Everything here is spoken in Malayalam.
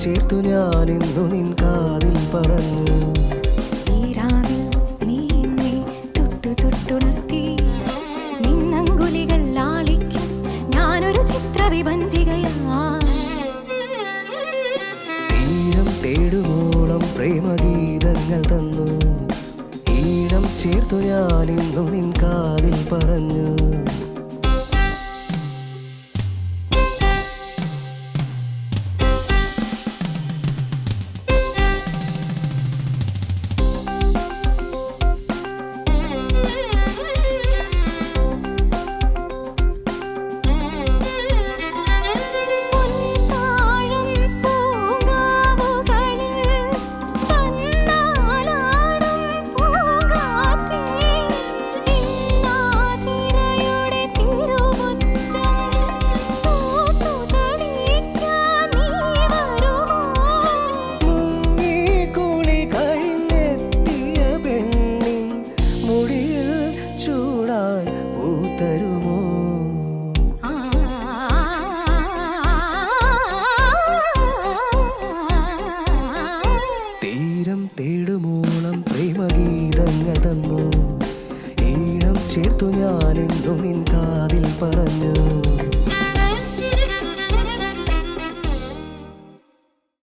ചേർത്തു ഞാനിന്നു നിൻ കാതിൽ പറഞ്ഞു. തീരം തേടുമോളം പ്രേമഗീതങ്ങൾ തന്നു, ഈണം ചേർത്തു ഞാനിന്നു നിൻ കാതിൽ പറഞ്ഞു. തീരം തേടുമോളം പ്രേമഗീതങ്ങൾ തന്നു, ഈണം ചേർത്തു ഞാനിന്നു നിൻ കാതിൽ പറഞ്ഞു.